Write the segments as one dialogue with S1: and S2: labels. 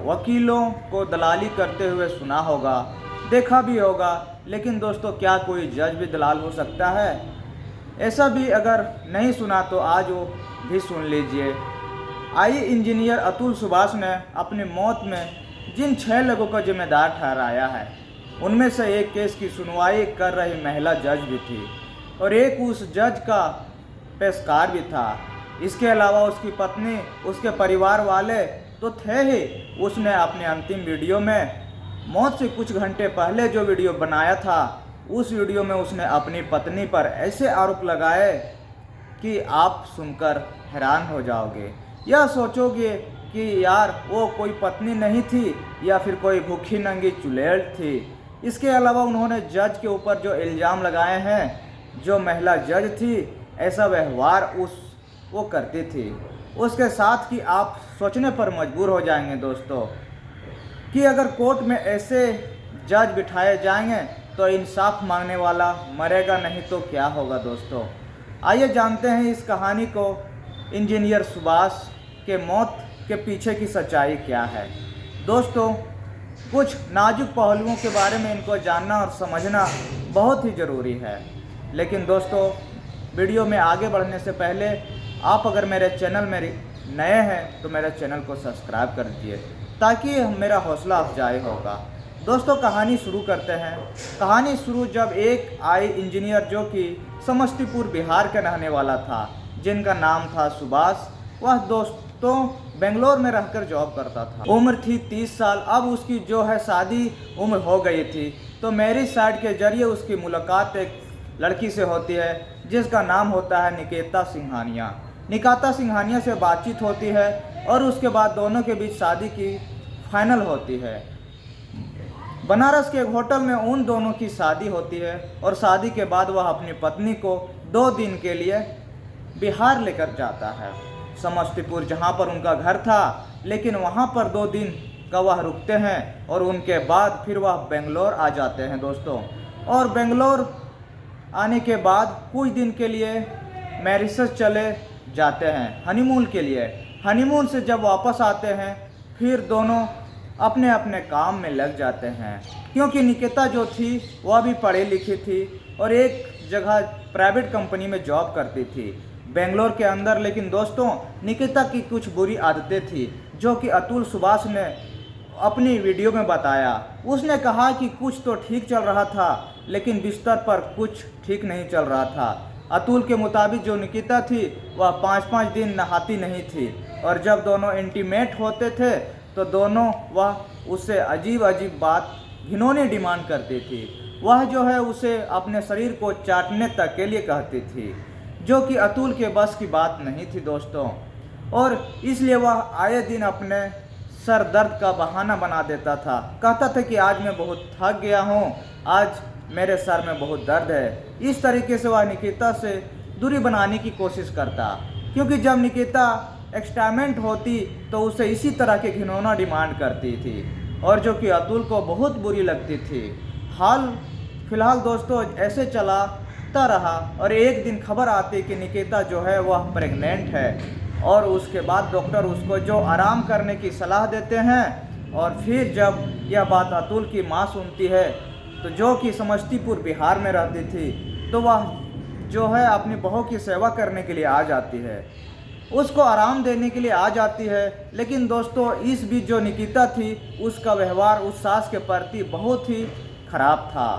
S1: वकीलों को दलाली करते हुए सुना होगा, देखा भी होगा, लेकिन दोस्तों क्या कोई जज भी दलाल हो सकता है? ऐसा भी अगर नहीं सुना तो आज वो भी सुन लीजिए। आई इंजीनियर अतुल सुभाष ने अपनी मौत में जिन 6 लोगों को जिम्मेदार ठहराया है, उनमें से एक केस की सुनवाई कर रही महिला जज भी थी और एक उस जज का पेशकार भी था। इसके अलावा उसकी पत्नी, उसके परिवार वाले तो थे ही। उसने अपने अंतिम वीडियो में मौत से कुछ घंटे पहले जो वीडियो बनाया था, उस वीडियो में उसने अपनी पत्नी पर ऐसे आरोप लगाए कि आप सुनकर हैरान हो जाओगे। यह सोचोगे कि यार वो कोई पत्नी नहीं थी या फिर कोई भूखी नंगी चुड़ैल थी। इसके अलावा उन्होंने जज के ऊपर जो इल्ज़ाम लगाए हैं, जो महिला जज थी ऐसा व्यवहार वो करती थी, उसके साथ कि आप सोचने पर मजबूर हो जाएंगे दोस्तों कि अगर कोर्ट में ऐसे जज बिठाए जाएंगे तो इंसाफ मांगने वाला मरेगा नहीं तो क्या होगा दोस्तों। आइए जानते हैं इस कहानी को, इंजीनियर सुभाष के मौत के पीछे की सच्चाई क्या है। दोस्तों कुछ नाजुक पहलुओं के बारे में इनको जानना और समझना बहुत ही ज़रूरी है। लेकिन दोस्तों वीडियो में आगे बढ़ने से पहले आप अगर मेरे चैनल में नए हैं तो मेरे चैनल को सब्सक्राइब कर दीजिए ताकि मेरा हौसला अफजाई होगा। दोस्तों कहानी शुरू करते हैं। कहानी शुरू जब एक आई इंजीनियर जो कि समस्तीपुर बिहार का रहने वाला था, जिनका नाम था सुभाष, वह दोस्तों बेंगलोर में रहकर जॉब करता था। उम्र थी 30 साल। अब उसकी जो है शादी उम्र हो गई थी, तो मैरिज साइट के जरिए उसकी मुलाकात एक लड़की से होती है जिसका नाम होता है निकिता सिंघानिया। निकिता सिंघानिया से बातचीत होती है और उसके बाद दोनों के बीच शादी की फाइनल होती है। बनारस के एक होटल में उन दोनों की शादी होती है और शादी के बाद वह अपनी पत्नी को 2 दिन के लिए बिहार लेकर जाता है, समस्तीपुर जहां पर उनका घर था, लेकिन वहां पर 2 दिन का वह रुकते हैं और उनके बाद फिर वह बेंगलोर आ जाते हैं दोस्तों। और बेंगलोर आने के बाद कुछ दिन के लिए मॉरिशस चले जाते हैं हनीमून के लिए। हनीमून से जब वापस आते हैं फिर दोनों अपने अपने काम में लग जाते हैं, क्योंकि निकिता जो थी वह भी पढ़ी लिखी थी और एक जगह प्राइवेट कंपनी में जॉब करती थी बेंगलोर के अंदर। लेकिन दोस्तों निकिता की कुछ बुरी आदतें थी जो कि अतुल सुभाष ने अपनी वीडियो में बताया। उसने कहा कि कुछ तो ठीक चल रहा था लेकिन बिस्तर पर कुछ ठीक नहीं चल रहा था। अतुल के मुताबिक जो निकिता थी वह 5-5 दिन नहाती नहीं थी और जब दोनों इंटीमेट होते थे तो दोनों वह उससे अजीब अजीब बात, घिनौनी डिमांड करती थी। वह जो है उसे अपने शरीर को चाटने तक के लिए कहती थी, जो कि अतुल के बस की बात नहीं थी दोस्तों। और इसलिए वह आए दिन अपने सर दर्द का बहाना बना देता था। कहता था कि आज मैं बहुत थक गया हूँ, आज मेरे सर में बहुत दर्द है। इस तरीके से वह निकिता से दूरी बनाने की कोशिश करता, क्योंकि जब निकिता एक्सटाइमेंट होती तो उसे इसी तरह के घिनौना डिमांड करती थी और जो कि अतुल को बहुत बुरी लगती थी। फिलहाल दोस्तों ऐसे चलाता रहा और एक दिन खबर आती कि निकिता जो है वह प्रेग्नेंट है और उसके बाद डॉक्टर उसको जो आराम करने की सलाह देते हैं। और फिर जब यह बात अतुल की माँ सुनती है, तो जो कि समस्तीपुर बिहार में रहती थी, तो वह जो है अपनी बहू की सेवा करने के लिए आ जाती है, उसको आराम देने के लिए आ जाती है। लेकिन दोस्तों इस बीच जो निकिता थी उसका व्यवहार उस सास के प्रति बहुत ही खराब था।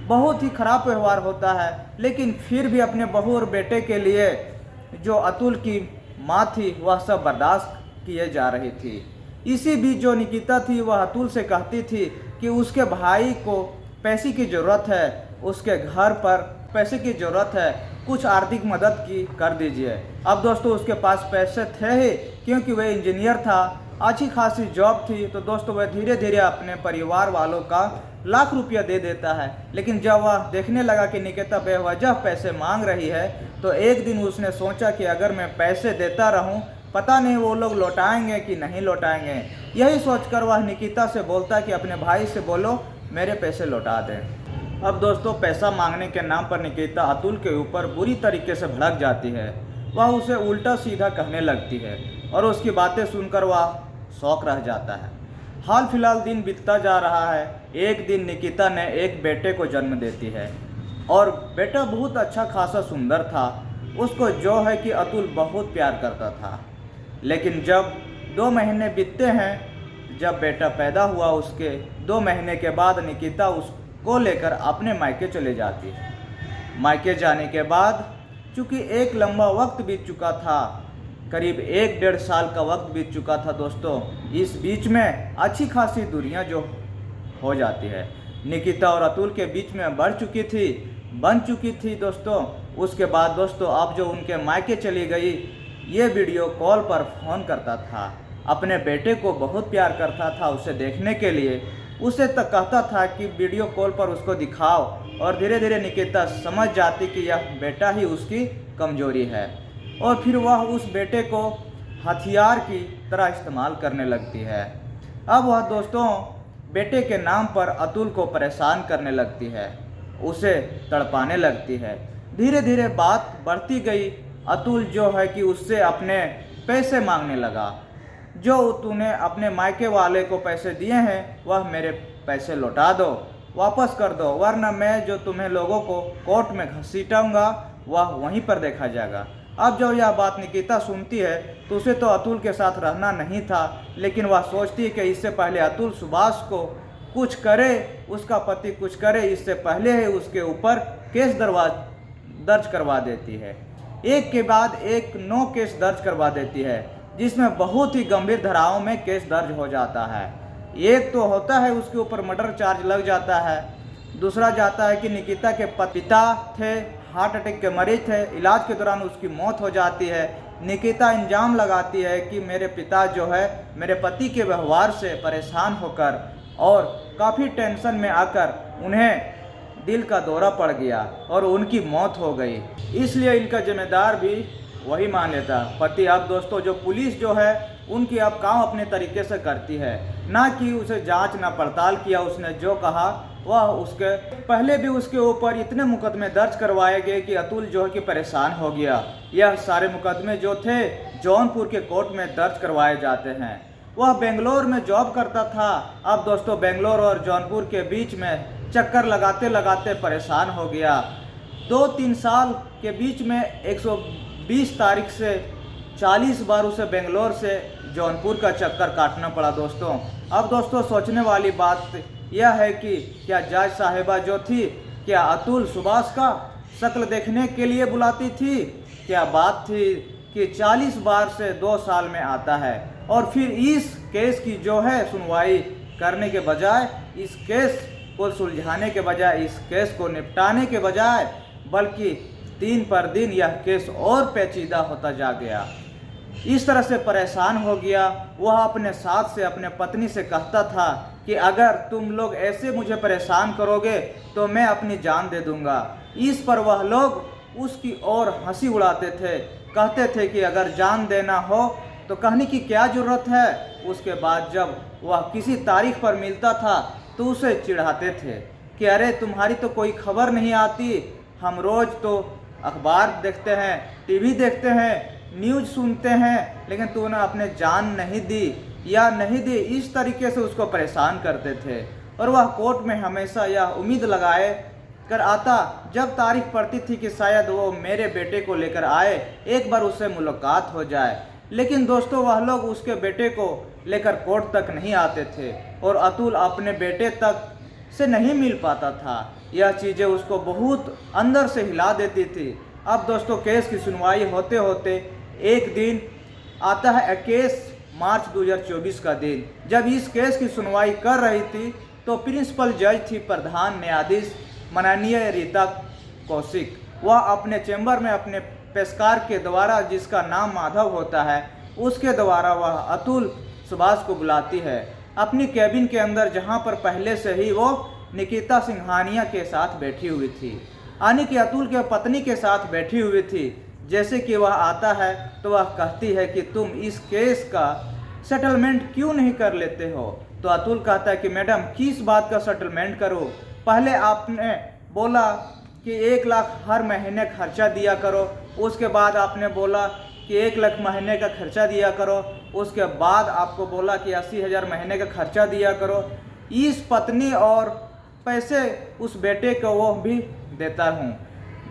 S1: बहुत ही खराब व्यवहार होता है, लेकिन फिर भी अपने बहू और बेटे के लिए जो अतुल की माँ थी वह सब बर्दाश्त किए जा रही थी। इसी बीच जो निकिता थी वह अतुल से कहती थी कि उसके भाई को पैसे की ज़रूरत है, उसके घर पर पैसे की ज़रूरत है, कुछ आर्थिक मदद की कर दीजिए। अब दोस्तों उसके पास पैसे थे ही, क्योंकि वह इंजीनियर था, अच्छी खासी जॉब थी। तो दोस्तों वह धीरे धीरे अपने परिवार वालों का लाख रुपया दे देता है। लेकिन जब वह देखने लगा कि निकिता बेवजह पैसे मांग रही है, तो एक दिन उसने सोचा कि अगर मैं पैसे देता रहूं, पता नहीं वो लोग लौटाएंगे कि नहीं लौटाएंगे। यही सोचकर वह निकिता से बोलता कि अपने भाई से बोलो मेरे पैसे लौटा दें। अब दोस्तों पैसा मांगने के नाम पर निकिता अतुल के ऊपर बुरी तरीके से भड़क जाती है। वह उसे उल्टा सीधा कहने लगती है और उसकी बातें सुनकर वह शौक रह जाता है। हाल फिलहाल दिन बीतता जा रहा है। एक दिन निकिता ने एक बेटे को जन्म देती है और बेटा बहुत अच्छा खासा सुंदर था। उसको जो है कि अतुल बहुत प्यार करता था। लेकिन जब 2 महीने बीतते हैं, जब बेटा पैदा हुआ उसके 2 महीने के बाद निकिता उसको लेकर अपने मायके चले जाती है। मायके जाने के बाद चूँकि एक लंबा वक्त बीत चुका था, करीब 1-1.5 साल का वक्त बीत चुका था दोस्तों। इस बीच में अच्छी खासी दूरियां जो हो जाती है, निकिता और अतुल के बीच में बन चुकी थी दोस्तों। उसके बाद दोस्तों अब जो उनके मायके चली गई, ये वीडियो कॉल पर फ़ोन करता था, अपने बेटे को बहुत प्यार करता था। उसे देखने के लिए उसे तक कहता था कि वीडियो कॉल पर उसको दिखाओ, और धीरे धीरे निकिता समझ जाती कि यह बेटा ही उसकी कमजोरी है, और फिर वह उस बेटे को हथियार की तरह इस्तेमाल करने लगती है। अब वह दोस्तों बेटे के नाम पर अतुल को परेशान करने लगती है, उसे तड़पाने लगती है। धीरे धीरे बात बढ़ती गई। अतुल जो है कि उससे अपने पैसे मांगने लगा, जो तूने अपने मायके वाले को पैसे दिए हैं वह मेरे पैसे लौटा दो, वापस कर दो, वरना मैं जो तुम्हें लोगों को कोर्ट में घसीटाऊंगा वह वहीं पर देखा जाएगा। अब जब यह बात निकिता सुनती है तो उसे तो अतुल के साथ रहना नहीं था, लेकिन वह सोचती है कि इससे पहले अतुल सुभाष को कुछ करे, उसका पति कुछ करे, इससे पहले ही उसके ऊपर केस दर्ज करवा देती है। एक के बाद एक 9 केस दर्ज करवा देती है, जिसमें बहुत ही गंभीर धाराओं में केस दर्ज हो जाता है। एक तो होता है उसके ऊपर मर्डर चार्ज लग जाता है, दूसरा जाता है कि निकिता के पिता थे, हार्ट अटैक के मरीज थे, इलाज के दौरान उसकी मौत हो जाती है। निकिता इल्जाम लगाती है कि मेरे पिता जो है मेरे पति के व्यवहार से परेशान होकर और काफ़ी टेंशन में आकर उन्हें दिल का दौरा पड़ गया और उनकी मौत हो गई, इसलिए इनका जिम्मेदार भी वही मान लेता पति। अब दोस्तों जो पुलिस जो है उनकी अब काम अपने तरीके से करती है, ना कि उसे जांच ना पड़ताल किया। उसने जो कहा वह उसके पहले भी उसके ऊपर इतने मुकदमे दर्ज करवाए गए कि अतुल जो है कि परेशान हो गया। यह सारे मुकदमे जो थे जौनपुर के कोर्ट में दर्ज करवाए जाते हैं। वह बेंगलोर में जॉब करता था। अब दोस्तों बेंगलोर और जौनपुर के बीच में चक्कर लगाते लगाते परेशान हो गया। 2-3 साल के बीच में 120 तारीख से 40 बार उसे बेंगलोर से जौनपुर का चक्कर काटना पड़ा दोस्तों। अब दोस्तों सोचने वाली बात यह है कि क्या जज साहिबा जो थी, क्या अतुल सुभाष का शक्ल देखने के लिए बुलाती थी? क्या बात थी कि 40 बार से 2 साल में आता है, और फिर इस केस की जो है सुनवाई करने के बजाय, इस केस को सुलझाने के बजाय, इस केस को निपटाने के बजाय, बल्कि दिन पर दिन यह केस और पेचीदा होता जा गया। इस तरह से परेशान हो गया। वह अपने साथ से अपने पत्नी से कहता था कि अगर तुम लोग ऐसे मुझे परेशान करोगे तो मैं अपनी जान दे दूंगा। इस पर वह लोग उसकी ओर हंसी उड़ाते थे, कहते थे कि अगर जान देना हो तो कहने की क्या ज़रूरत है। उसके बाद जब वह किसी तारीख पर मिलता था तो उसे चिढ़ाते थे कि अरे तुम्हारी तो कोई खबर नहीं आती, हम रोज़ तो अखबार देखते हैं, टीवी देखते हैं, न्यूज़ सुनते हैं, लेकिन तूने अपने जान नहीं दी या नहीं दी। इस तरीके से उसको परेशान करते थे, और वह कोर्ट में हमेशा यह उम्मीद लगाए कर आता जब तारीख पड़ती थी कि शायद वो मेरे बेटे को लेकर आए, एक बार उससे मुलाकात हो जाए। लेकिन दोस्तों वह लोग उसके बेटे को लेकर कोर्ट तक नहीं आते थे, और अतुल अपने बेटे तक से नहीं मिल पाता था। यह चीज़ें उसको बहुत अंदर से हिला देती थी। अब दोस्तों केस की सुनवाई होते होते एक दिन आता है 21 मार्च 2024 का दिन। जब इस केस की सुनवाई कर रही थी तो प्रिंसिपल जज थी प्रधान न्यायाधीश माननीय रीता कौशिक। वह अपने चैम्बर में अपने पेशकार के द्वारा, जिसका नाम माधव होता है, उसके द्वारा वह अतुल सुभाष को बुलाती है अपनी कैबिन के अंदर, जहां पर पहले से ही वो निकिता सिंघानिया के साथ बैठी हुई थी, यानी कि अतुल के पत्नी के साथ बैठी हुई थी। जैसे कि वह आता है तो वह कहती है कि तुम इस केस का सेटलमेंट क्यों नहीं कर लेते हो? तो अतुल कहता है कि मैडम किस बात का सेटलमेंट करो? पहले आपने बोला कि 1 लाख हर महीने खर्चा दिया करो, उसके बाद आपने बोला कि 1 लाख महीने का खर्चा दिया करो, उसके बाद आपको बोला कि 80,000 महीने का खर्चा दिया करो। इस पत्नी और पैसे उस बेटे को वो भी देता हूँ,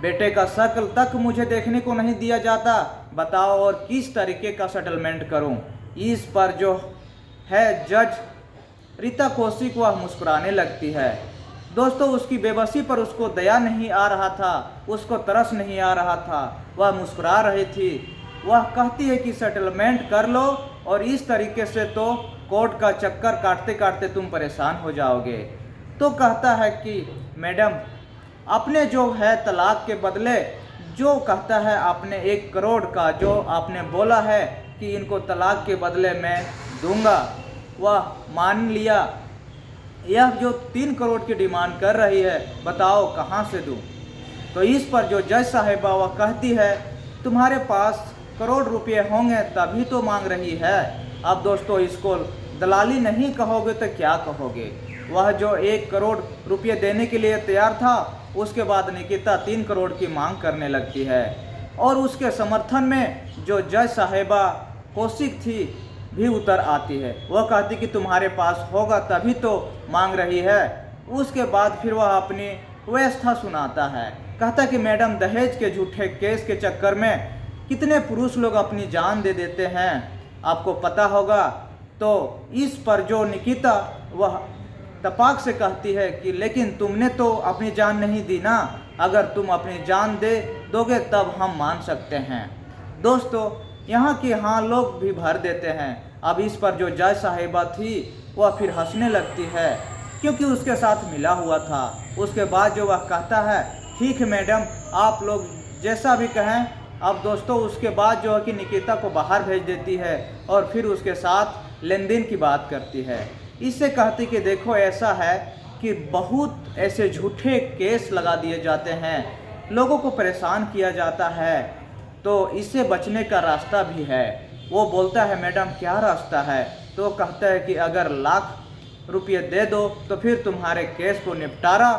S1: बेटे का शक्ल तक मुझे देखने को नहीं दिया जाता, बताओ और किस तरीके का सेटलमेंट करूँ। इस पर जो है जज रीता कौशिक वह मुस्कुराने लगती है। दोस्तों उसकी बेबसी पर उसको दया नहीं आ रहा था, उसको तरस नहीं आ रहा था, वह मुस्कुरा रही थी। वह कहती है कि सेटलमेंट कर लो और इस तरीके से तो कोर्ट का चक्कर काटते काटते तुम परेशान हो जाओगे। तो कहता है कि मैडम आपने जो है तलाक के बदले जो कहता है आपने 1 करोड़ का जो आपने बोला है कि इनको तलाक के बदले मैं दूंगा, वह मान लिया। यह जो 3 करोड़ की डिमांड कर रही है, बताओ कहाँ से दूं। तो इस पर जो जज साहिबा वह कहती है तुम्हारे पास करोड़ रुपये होंगे तभी तो मांग रही है। अब दोस्तों इसको दलाली नहीं कहोगे तो क्या कहोगे। वह जो 1 करोड़ रुपये देने के लिए तैयार था, उसके बाद निकिता 3 करोड़ की मांग करने लगती है। और उसके समर्थन में जो जज साहिबा कौशिक थी भी उतर आती है। वह कहती कि तुम्हारे पास होगा तभी तो मांग रही है। उसके बाद फिर वह अपनी व्यवस्था सुनाता है, कहता कि मैडम दहेज के झूठे केस के चक्कर में कितने पुरुष लोग अपनी जान दे देते हैं, आपको पता होगा। तो इस पर जो निकिता वह तपाक से कहती है कि लेकिन तुमने तो अपनी जान नहीं दी ना, अगर तुम अपनी जान दे दोगे तब हम मान सकते हैं। दोस्तों यहाँ के हाँ लोग भी भर देते हैं। अब इस पर जो जज साहिबा थी वह फिर हंसने लगती है, क्योंकि उसके साथ मिला हुआ था। उसके बाद जो वह कहता है ठीक है मैडम आप लोग जैसा भी कहें। अब दोस्तों उसके बाद जो है कि निकिता को बाहर भेज देती है और फिर उसके साथ लेन देन की बात करती है। इससे कहती कि देखो ऐसा है कि बहुत ऐसे झूठे केस लगा दिए जाते हैं, लोगों को परेशान किया जाता है, तो इससे बचने का रास्ता भी है। वो बोलता है मैडम क्या रास्ता है। तो कहता है कि अगर लाख रुपये दे दो तो फिर तुम्हारे केस को निपटारा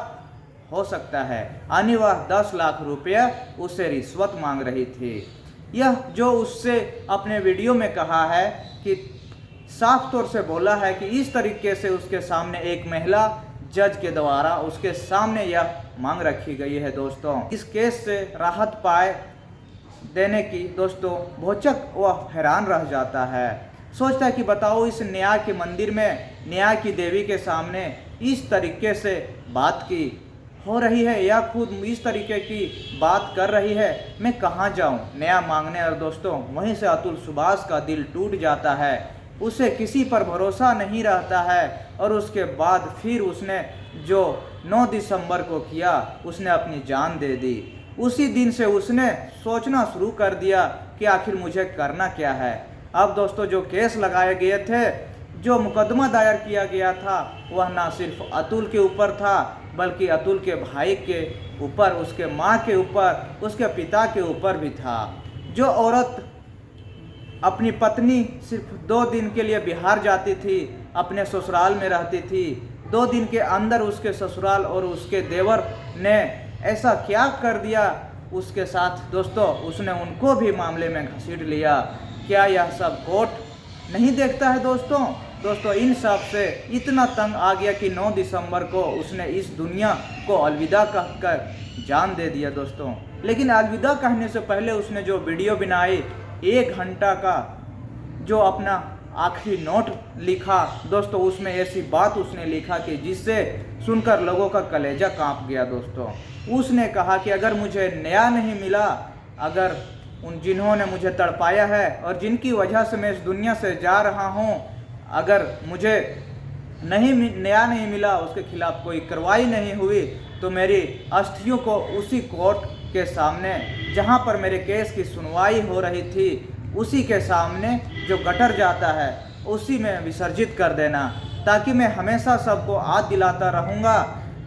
S1: हो सकता है। यानी वह 10 लाख रुपये उससे रिश्वत मांग रही थी। यह जो उससे अपने वीडियो में कहा है कि साफ तौर से बोला है कि इस तरीके से उसके सामने एक महिला जज के द्वारा उसके सामने यह मांग रखी गई है। दोस्तों इस केस से राहत पाए देने की दोस्तों भोचक वह हैरान रह जाता है। सोचता है कि बताओ इस न्याय के मंदिर में न्याय की देवी के सामने इस तरीके से बात की हो रही है या खुद इस तरीके की बात कर रही है, मैं कहाँ जाऊँ न्याय मांगने। और दोस्तों वहीं से अतुल सुभाष का दिल टूट जाता है, उसे किसी पर भरोसा नहीं रहता है। और उसके बाद फिर उसने जो 9 दिसंबर को किया उसने अपनी जान दे दी। उसी दिन से उसने सोचना शुरू कर दिया कि आखिर मुझे करना क्या है। अब दोस्तों जो केस लगाए गए थे, जो मुकदमा दायर किया गया था, वह ना सिर्फ अतुल के ऊपर था बल्कि अतुल के भाई के ऊपर, उसके माँ के ऊपर, उसके पिता के ऊपर भी था। जो औरत अपनी पत्नी सिर्फ 2 दिन के लिए बिहार जाती थी, अपने ससुराल में रहती थी, 2 दिन के अंदर उसके ससुराल और उसके देवर ने ऐसा क्या कर दिया उसके साथ। दोस्तों उसने उनको भी मामले में घसीट लिया। क्या यह सब कोर्ट नहीं देखता है। दोस्तों इन सब से इतना तंग आ गया कि 9 दिसंबर को उसने इस दुनिया को अलविदा कहकर जान दे दिया। दोस्तों लेकिन अलविदा कहने से पहले उसने जो वीडियो बनाई 1 घंटा का, जो अपना आखिरी नोट लिखा, दोस्तों उसमें ऐसी बात उसने लिखा कि जिससे सुनकर लोगों का कलेजा कांप गया। दोस्तों उसने कहा कि अगर मुझे न्याय नहीं मिला, अगर उन जिन्होंने मुझे तड़पाया है और जिनकी वजह से मैं इस दुनिया से जा रहा हूँ, अगर मुझे न्याय नहीं मिला, उसके खिलाफ कोई कार्रवाई नहीं हुई, तो मेरी अस्थियों को उसी कोर्ट के सामने जहाँ पर मेरे केस की सुनवाई हो रही थी, उसी के सामने जो गटर जाता है उसी में विसर्जित कर देना, ताकि मैं हमेशा सबको याद दिलाता रहूँगा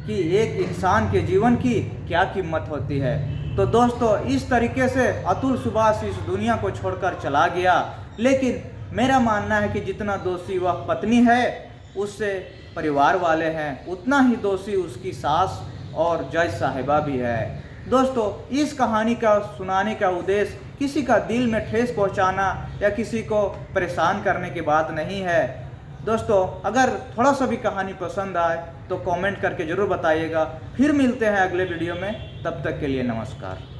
S1: कि एक इंसान के जीवन की क्या कीमत होती है। तो दोस्तों इस तरीके से अतुल सुभाष इस दुनिया को छोड़कर चला गया। लेकिन मेरा मानना है कि जितना दोषी वह पत्नी है उससे परिवार वाले हैं, उतना ही दोषी उसकी सास और जज साहिबा भी है। दोस्तों इस कहानी का सुनाने का उद्देश्य किसी का दिल में ठेस पहुंचाना या किसी को परेशान करने की बात नहीं है। दोस्तों अगर थोड़ा सा भी कहानी पसंद आए तो कमेंट करके ज़रूर बताइएगा। फिर मिलते हैं अगले वीडियो में, तब तक के लिए नमस्कार।